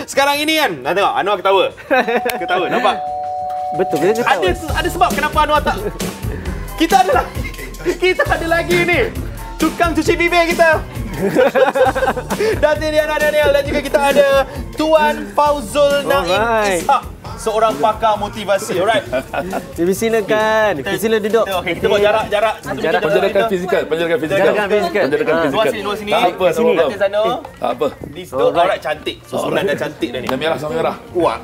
Sekarang ini kan, nak tengok Anwar ketawa. Ketawa, nampak? Betul ke ketawa? Ada sebab kenapa Anwar tak... Kita ada lagi ni. Tukang cuci bibir kita. Datin Diana Daniel dan juga kita ada Tuan Fauzul Naim Ishak, seorang pakar motivasi. Alright. Silakan. Sila duduk. Okey, kita buat jarak. Penjarakan fizikal. Luar sini. Tak apa, tak apa. Sana. Tak apa. Di situ. Alright, cantik. Susunan dah cantik dah ni. Dah merah, sama merah. Wah,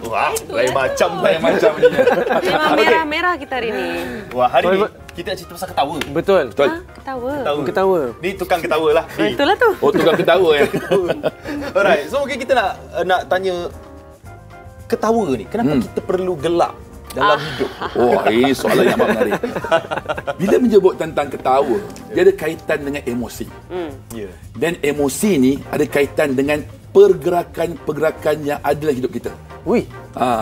lain macam Memang Memang merah-merah kita hari ni. Wah, hari ni kita nak cerita pasal ketawa. Betul. Ketawa. Ni tukang ketawa lah. Itulah tu. Oh, tukang ketawa ya. Alright, so mungkin kita nak tanya ketawa ni, kenapa kita perlu gelak dalam hidup? Oh, ini soalan yang amat menarik. Bila menyebut tentang ketawa, dia ada kaitan dengan emosi. Ya. Dan emosi ni ada kaitan dengan pergerakan-pergerakan yang ada dalam hidup kita. Wih.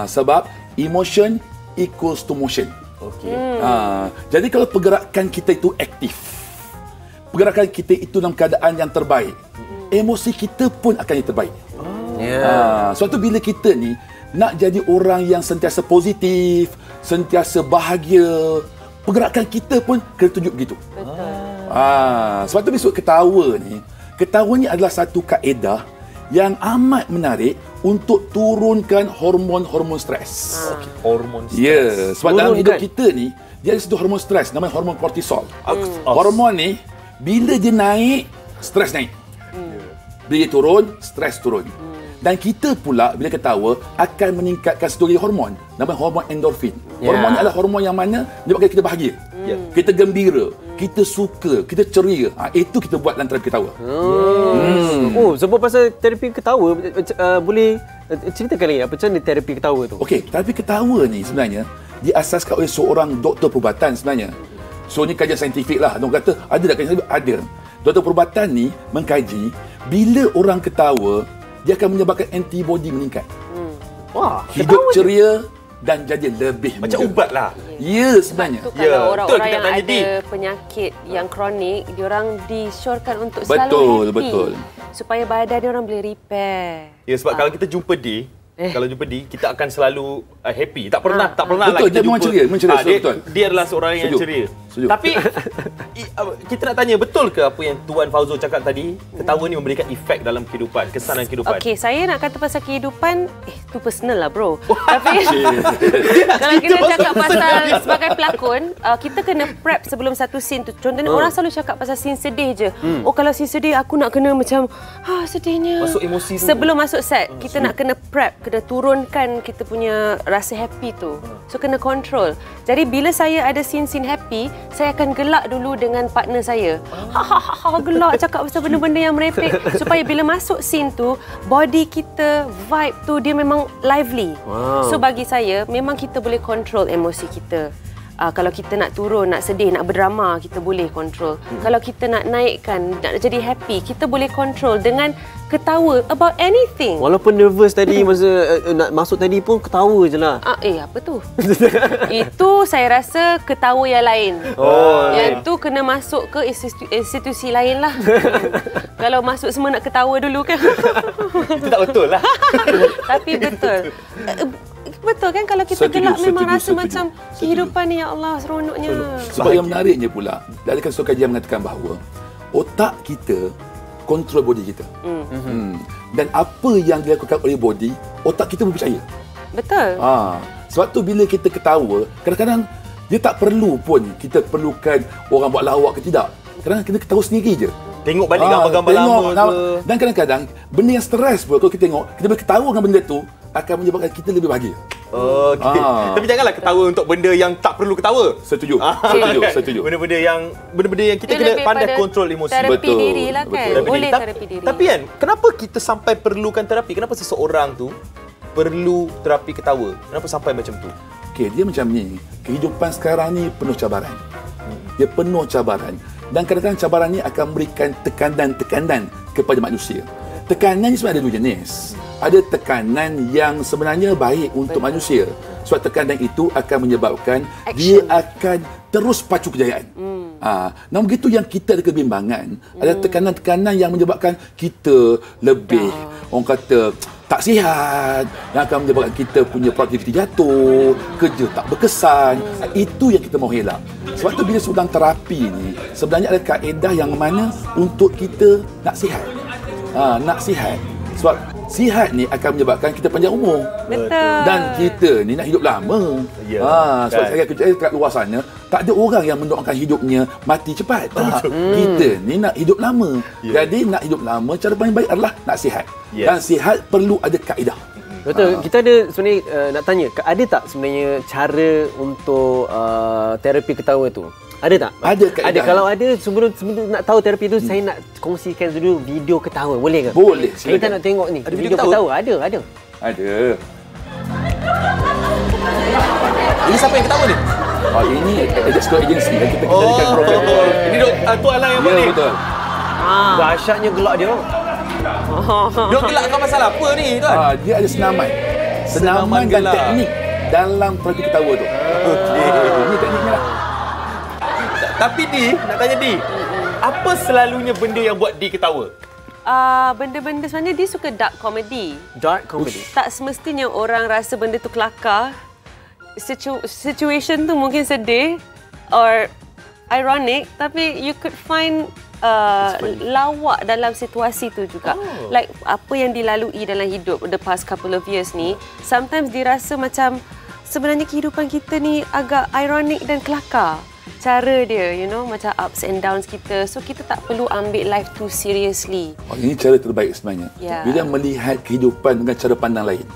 Sebab emotion equals to motion. Okey. Jadi kalau pergerakan kita itu aktif, pergerakan kita itu dalam keadaan yang terbaik, emosi kita pun akan yang terbaik. Sebab tu bila kita ni nak jadi orang yang sentiasa positif, sentiasa bahagia, pergerakan kita pun kena tunjuk begitu. Sebab tu besok ketawa ni adalah satu kaedah yang amat menarik untuk turunkan hormon-hormon stres. Hormon stres. Ya, sebab dalam hidup kita ni dia ada satu hormon stres namanya hormon kortisol. Hormon ni bila dia naik, stres naik. Bila dia turun, stres turun. Dan kita pula bila ketawa akan meningkatkan satu lagi hormon namanya hormon endorfin. Hormon ni adalah hormon yang mana menyebabkan kita bahagia. Kita gembira, kita suka, kita ceria. Itu kita buat dalam terapi ketawa. Sebab pasal terapi ketawa, boleh ceritakan lagi apa macam ni terapi ketawa tu? Okey, terapi ketawa ni sebenarnya diasaskan oleh seorang doktor perubatan sebenarnya. So ni kajian saintifik lah. Orang kata ada tak kajian saintifik? Ada. Doktor perubatan ni mengkaji bila orang ketawa dia akan menyebabkan antibody meningkat. Wah, hidup ceria dan jadi lebih macam muda. ubat lah. Ya, sebenarnya. Kalau orang-orang yang ada penyakit yang kronik, diorang disyorkan untuk selalu happy. Betul. Supaya badan diorang boleh repair. Ya, sebab kalau kita jumpa dia, kita akan selalu happy. Tak pernah Betul, lah kita dia memang jumpa. ceria, betul. Dia adalah seorang yang ceria. Tapi kita nak tanya, betul ke apa yang Tuan Fauzul cakap tadi? Ketawa ni memberikan efek dalam kehidupan, kesan dalam kehidupan. Okey, saya nak kata pasal kehidupan, tu personal lah bro. Tapi kalau kita cakap pasal sebagai pelakon, kita kena prep sebelum satu scene tu. Contohnya orang selalu cakap pasal scene sedih je. Oh, kalau scene sedih aku nak kena macam sedihnya. Masuk emosi tu. Sebelum masuk set, kita nak kena prep, kena turunkan kita punya rasa happy tu. So kena control. Jadi bila saya ada scene-scene happy, saya akan gelak dulu dengan partner saya. Gelak cakap pasal benda-benda yang merepek supaya bila masuk scene tu, body kita, vibe tu dia memang lively. So bagi saya, memang kita boleh control emosi kita. Kalau kita nak turun, nak sedih, nak berdrama, kita boleh control. Kalau kita nak naikkan, nak jadi happy, kita boleh control dengan ketawa about anything. Walaupun nervous tadi masa nak masuk tadi pun ketawa je lah. Apa tu? Itu saya rasa ketawa yang lain. Yang tu kena masuk ke institusi lain lah. Kalau masuk semua nak ketawa dulu kan. Itu tak betul lah. Tapi betul. Betul kan kalau kita gelak memang rasa macam kehidupan ni ya Allah seronoknya. Sebab yang menariknya pula, ada satu kajian mengatakan bahawa otak kita kontrol body kita. Dan apa yang dilakukan oleh body, otak kita berpercaya. Betul. Sebab tu bila kita ketawa, kadang-kadang dia tak perlu pun kita perlukan orang buat lawak ke tidak. Kadang-kadang kita ketawa sendiri je. Tengok balik gambar-gambar lama ke. Dan kadang-kadang benda yang stres pun kalau kita tengok, kita boleh ketawa dengan benda tu akan menyebabkan kita lebih bahagia. Okey. Tapi janganlah ketawa untuk benda yang tak perlu ketawa. Setuju. Setuju. Benda-benda yang kita kena pandai kontrol emosi. Terapi diri lah kan. Boleh terapi diri. Tapi kan, kenapa kita sampai perlukan terapi? Kenapa seseorang tu perlu terapi ketawa? Kenapa sampai macam tu? Okey, dia macam ni. Kehidupan sekarang ni penuh cabaran. Dia penuh cabaran. Dan kadang-kadang cabaran ni akan memberikan tekanan-tekanan kepada manusia. Tekanan ni sebenarnya ada dua jenis. Ada tekanan yang sebenarnya baik untuk manusia. Sebab tekanan itu akan menyebabkan dia akan terus pacu kejayaan. Namun begitu yang kita ada kebimbangan, ada tekanan-tekanan yang menyebabkan kita lebih, orang kata, tak sihat, yang akan menyebabkan kita punya produktiviti jatuh, kerja tak berkesan. Itu yang kita mahu elak. Sebab tu bila sedang terapi ni, sebenarnya ada kaedah yang mana untuk kita nak sihat. Nak sihat. Sebab sihat ni akan menyebabkan kita panjang umur. Betul. Dan kita ni nak hidup lama. Sebab saya kerja kat luar sana, tak ada orang yang mendoakan hidupnya mati cepat. Kita ni nak hidup lama. Jadi nak hidup lama, cara paling baik adalah nak sihat. Dan sihat perlu ada kaedah. Betul. Kita ada sebenarnya nak tanya, ada tak sebenarnya cara untuk terapi ketawa tu? Ada tak? Ada kaedah. Ada. Kalau ada, sebelum nak tahu terapi tu, saya nak kongsikan dulu video ketawa. Boleh ke? Boleh. Kita nak tengok ni. Ada video ketawa? Ada. Ada. Ini siapa yang ketawa ni? Ini Exco Agency yang kita kendalikan program. Ini Tuan Lang yang buat ni? Betul. Dahsyatnya gelak dia. Dia gelakkan pasal apa ni, Tuan? Dia ada senaman. Senaman dan gelak. teknik dalam terapi ketawa tu. Ini tekniknya lah. Tapi Di, nak tanya Di, apa selalunya benda yang buat Di ketawa? Benda-benda sebenarnya dia suka dark comedy. Dark comedy. Tak semestinya orang rasa benda tu kelakar. Situation tu mungkin sedih or ironic, tapi you could find lawak dalam situasi tu juga. Like apa yang dilalui dalam hidup the past couple of years ni, sometimes dirasa macam sebenarnya kehidupan kita ni agak ironic dan kelakar. Cara dia, macam ups and downs kita. So, kita tak perlu ambil life too seriously. Ini cara terbaik sebenarnya. Bila melihat kehidupan dengan cara pandang lain.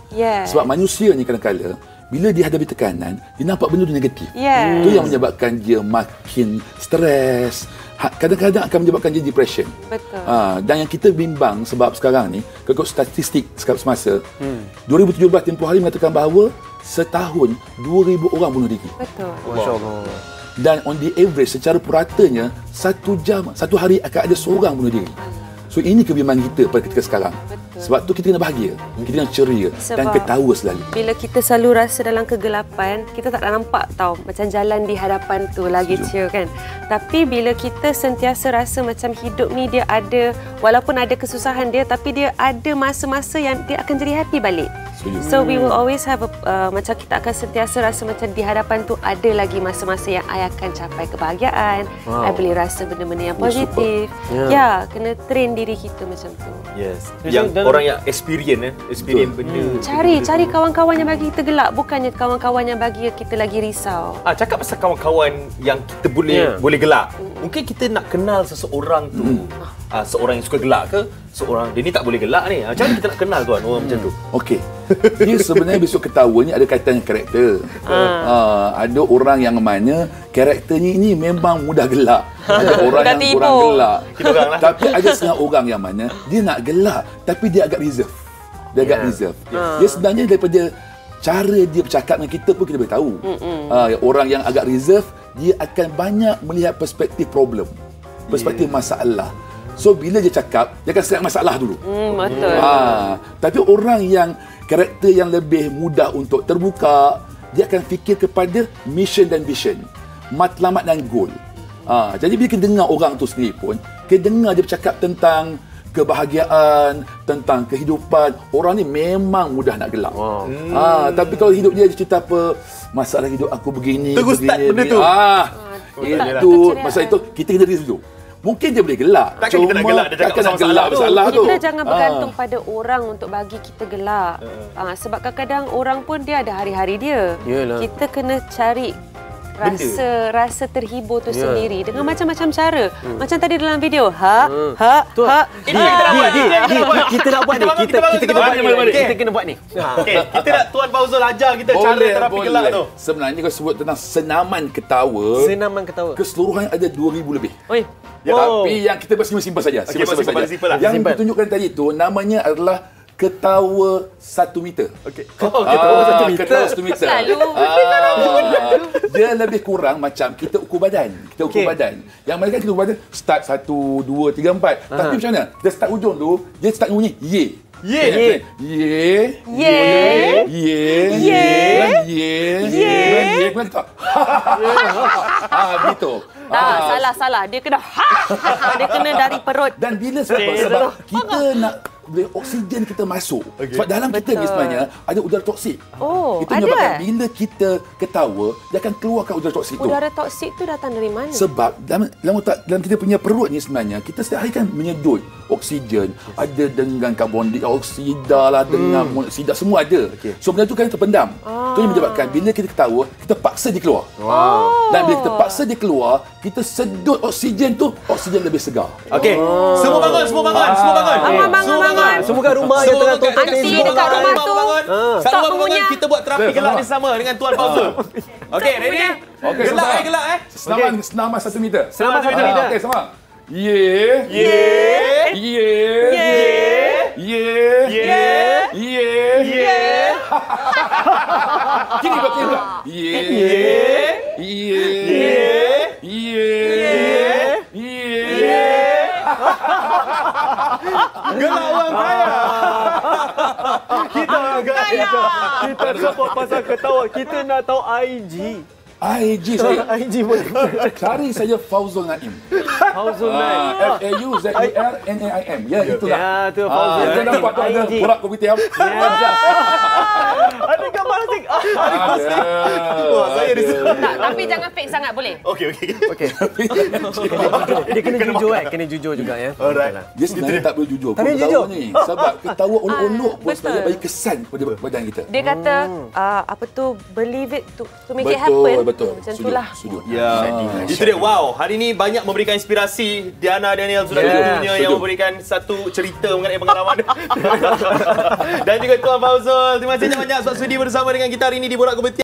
Sebab manusia ni kadang-kadang, bila dia hadapi tekanan, dia nampak benda tu negatif. Itu yang menyebabkan dia makin stres. Kadang-kadang akan menyebabkan dia depression. Betul. Dan yang kita bimbang sebab sekarang ni, kalau statistik semasa, 2017 tempoh hari mengatakan bahawa setahun 2,000 orang bunuh diri. Betul. Masya-Allah. Dan on the average, secara puratanya, 1 hari akan ada seorang bunuh diri. So ini kebimbangan kita pada ketika sekarang. Betul. Sebab tu kita kena bahagia, kita kena ceria dan ketawa selalu. Bila kita selalu rasa dalam kegelapan, kita tak nampak tahu macam jalan di hadapan tu lagi cia kan. Tapi bila kita sentiasa rasa macam hidup ni dia ada, walaupun ada kesusahan dia, tapi dia ada masa-masa yang dia akan jadi happy balik. So we will always have macam kita akan sentiasa rasa macam di hadapan tu ada lagi masa-masa yang I akan capai kebahagiaan. I boleh rasa benda-benda yang positif. Kena train diri kita macam tu. Yes. Yang orang yang experience benda. Cari kawan-kawan yang bagi kita gelak, bukannya kawan-kawan yang bagi kita lagi risau. Cakap pasal kawan-kawan yang kita boleh gelak. Mungkin kita nak kenal seseorang tu. Seorang yang suka gelak ke? Seorang dia ni tak boleh gelak ni. Macam mana kita nak kenal tuan orang macam tu? Okey. Dia sebenarnya besok ketawa ni ada kaitan dengan karakter. Ada orang yang mana karakternya ini memang mudah gelak. Ada orang yang kurang gelak. Tapi ada setengah orang yang mana dia nak gelak tapi dia agak reserve. Dia sebenarnya daripada cara dia bercakap dengan kita pun kita boleh tahu. Orang yang agak reserve, dia akan banyak melihat perspektif problem. Perspektif masalah. So bila dia cakap, dia akan select masalah dulu. Betul. Tapi orang yang karakter yang lebih mudah untuk terbuka, dia akan fikir kepada mission dan vision, matlamat dan goal. Jadi bila kita dengar orang tu sendiri pun, kita dengar dia bercakap tentang kebahagiaan, tentang kehidupan, orang ni memang mudah nak gelak. Tapi kalau hidup dia cerita apa, masalah hidup aku begini, terus start benda tu. Itu masa itu kita kena diri dulu. Mungkin dia boleh gelak. Takkan kita nak gelak dia cakap pasal gelak masalah tu. Kita jangan bergantung pada orang untuk bagi kita gelak. Sebab kadang-kadang orang pun dia ada hari-hari dia. Yalah. Kita kena cari rasa terhibur tu sendiri dengan macam-macam cara. Macam tadi dalam video, kita nak buat ni. Kita kena buat ni. Okey, kita nak Tuan Fauzul ajar kita cara terapi gelak tu. Sebenarnya kalau sebut tentang senaman ketawa, keseluruhan ada 2,000 lebih. Tapi yang kita simpan saja. Simpan. Yang ditunjukkan tadi tu namanya adalah ketawa 1 meter. Okey. Ketawa 1 meter. Selalu. Dia lebih kurang macam kita ukur badan. Yang mana kan kita ukur badan start 1, 2, 3, 4. Tapi macam mana? Kita start ujung tu, dia start bunyi ye. Gitu. Salah. Dia kena dia kena dari perut. Dan bila sebab kita nak bila oksigen kita masuk. Sebab dalam kita ni sebenarnya ada udara toksik. Oh, Itu ada menyebabkan eh? bila kita ketawa, dia akan keluarkan udara toksik tu. Udara toksik tu datang dari mana? Sebab dalam kita punya perut ni sebenarnya kita setiap hari kan menyedut oksigen, ada dengan karbon dioksida lah, dengan monoksida, semua ada. So benda tu kan terpendam. Tu yang menyebabkan bila kita ketawa, kita paksa dia keluar. Dan bila kita paksa dia keluar, kita sedut oksigen tu, oksigen lebih segar. Okey. Semua bangun, semua bangun, semua bangun. Bangun. Semua kat rumah yang tengah tonton Aunty Facebook. dekat rumah tu, Satu stop bangun, mengunyah. kita buat terapi gelak ni sama dengan Tuan Fauzul. Okey, ready? Okey, Gelak sama. gelak Senaman 1 meter. Senaman 1 meter. Okey, sama. Yeah. Yeah. Yeah. Yeah. Yeah. Yeah. Yeah. Yeah. Kini buat. Yeah. Yeah. Yeah. Yeah. Yeah. Gelak orang kaya. Kita orang kaya. Kita support pasal ketawa. Kita nak tahu IG. IG saya. IG boleh. Cari saja Fauzul Naim. Fauzul Naim. Fauzulnaim. Ya, itulah. Ya, tu Fauzul Kita Naim. nampak tu ada IG. borak kopitiam. Ada gambar stick. Wah, saya di sini. Tak, tapi jangan fake sangat boleh. Okey. Okey. Dia kena jujur Kena jujur juga ya. Alright. Dia sebenarnya tak boleh jujur. Tak boleh Ketawa jujur? ni. Sebab ketawa olok-olok pun betul. sebenarnya bagi kesan pada badan kita. Dia kata apa tu, believe it to make it Betul, happen. betul. Macam Setuju, itulah. setuju. Ya, itu dia. Wow, hari ini banyak memberikan inspirasi. Diana Daniel sudah tentunya yang setuju. memberikan satu cerita mengenai pengalaman. Dan juga Tuan Fauzul. Terima kasih banyak sebab sudi bersama dengan kita hari ini di Borak Kompetitif.